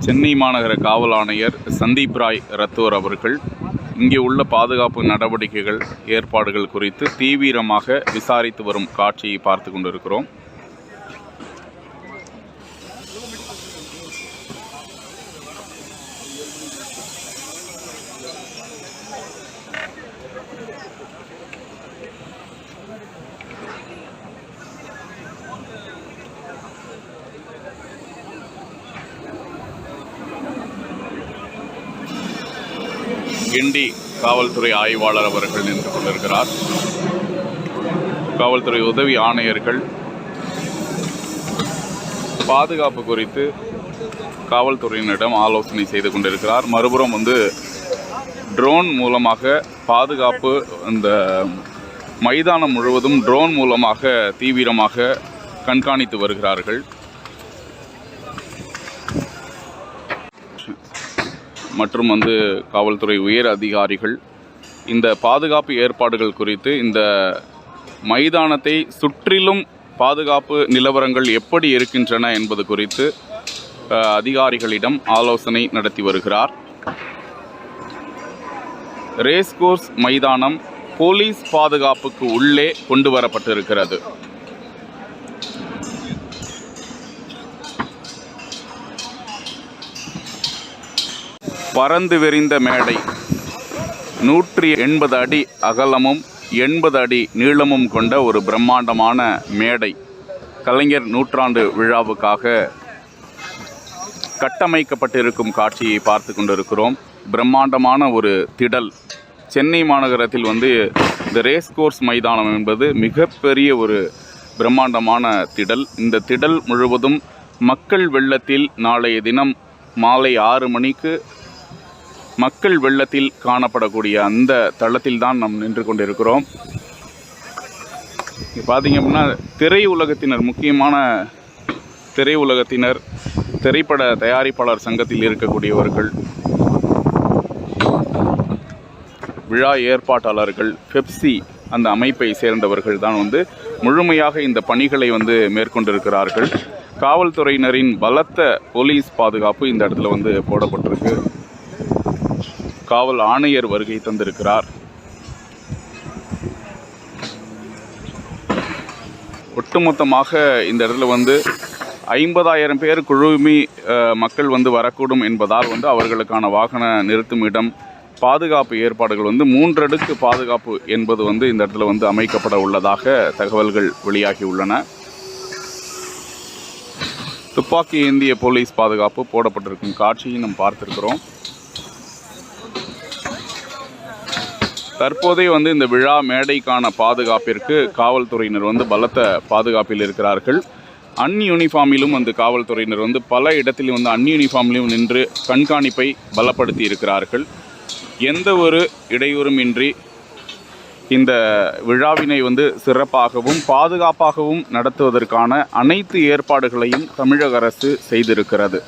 சென்னை மாநகர காவல் ஆணையர் சந்தீப் ராய் ரத்தோர் அவர்கள் இங்கே உள்ள பாதுகாப்பு நடவடிக்கைகள் ஏற்பாடுகள் குறித்து தீவிரமாக விசாரித்து வரும் காட்சியை பார்த்து கொண்டிருக்கிறோம். கிண்டி காவல்துறை ஆய்வாளர் அவர்கள் நின்று கொண்டிருக்கிறார். காவல்துறை உதவி ஆணையர்கள் பாதுகாப்பு குறித்து காவல்துறையினரிடம் ஆலோசனை செய்து கொண்டிருக்கிறார். மறுபுறம் ட்ரோன் மூலமாக பாதுகாப்பு இந்த மைதானம் முழுவதும் ட்ரோன் மூலமாக தீவிரமாக கண்காணித்து வருகிறார்கள். மற்றும் காவல்துறை உயர் அதிகாரிகள் இந்த பாதுகாப்பு ஏற்பாடுகள் குறித்து இந்த மைதானத்தை சுற்றிலும் பாதுகாப்பு நிலவரங்கள் எப்படி இருக்கின்றன என்பது குறித்து அதிகாரிகளிடம் ஆலோசனை நடத்தி வருகிறார். ரேஸ்கோர்ஸ் மைதானம் போலீஸ் பாதுகாப்புக்கு உள்ளே கொண்டு வரப்பட்டிருக்கிறது. பறந்து விரிந்த மேடை 180 அடி அகலமும் 80 அடி நீளமும் கொண்ட ஒரு பிரம்மாண்டமான மேடை கலைஞர் நூற்றாண்டு விழாவுக்காக கட்டமைக்கப்பட்டிருக்கும் காட்சியை பார்த்து கொண்டிருக்கிறோம். பிரம்மாண்டமான ஒரு திடல். சென்னை மாநகரத்தில் இந்த ரேஸ்கோர்ஸ் மைதானம் என்பது மிகப்பெரிய ஒரு பிரம்மாண்டமான திடல். இந்த திடல் முழுவதும் மக்கள் வெள்ளத்தில் நாளைய தினம் மாலை 6 மணிக்கு மக்கள் வெள்ளத்தில் காணப்படக்கூடிய அந்த தளத்தில் தான் நாம் நின்று கொண்டிருக்கிறோம். பார்த்தீங்க அப்படின்னா திரையுலகத்தினர், முக்கியமான திரையுலகத்தினர், திரைப்பட தயாரிப்பாளர் சங்கத்தில் இருக்கக்கூடியவர்கள், விழா ஏற்பாட்டாளர்கள், பெப்சி அந்த அமைப்பை சேர்ந்தவர்கள் தான் முழுமையாக இந்த பணிகளை மேற்கொண்டிருக்கிறார்கள். காவல்துறையினரின் பலத்த போலீஸ் பாதுகாப்பு இந்த இடத்துல போடப்பட்டிருக்கு. காவல் ஆணையர் வருகை தந்திருக்கிறார். ஒட்டுமொத்தமாக இந்த இடத்துல 50,000 பேர் குழுமி மக்கள் வரக்கூடும் என்பதால் அவர்களுக்கான வாகன நிறுத்துமிடம், பாதுகாப்பு ஏற்பாடுகள் 3 அடுக்கு பாதுகாப்பு என்பது இந்த இடத்துல அமைக்கப்பட உள்ளதாக தகவல்கள் வெளியாகி உள்ளன. துப்பாக்கி ஏந்திய போலீஸ் பாதுகாப்பு போடப்பட்டிருக்கும் காட்சியை நாம் பார்த்திருக்கிறோம். தற்போதே இந்த விழா மேடைக்கான பாதுகாப்பிற்கு காவல்துறையினர் பலத்த பாதுகாப்பில் இருக்கிறார்கள். அன்யூனிஃபார்மிலும் காவல்துறையினர் பல இடத்திலும் அன்யூனிஃபார்மிலும் நின்று கண்காணிப்பை பலப்படுத்தி இருக்கிறார்கள். எந்த ஒரு இடையூறுமின்றி இந்த விழாவினை சிறப்பாகவும் பாதுகாப்பாகவும் நடத்துவதற்கான அனைத்து ஏற்பாடுகளையும் தமிழக அரசு செய்திருக்கிறது.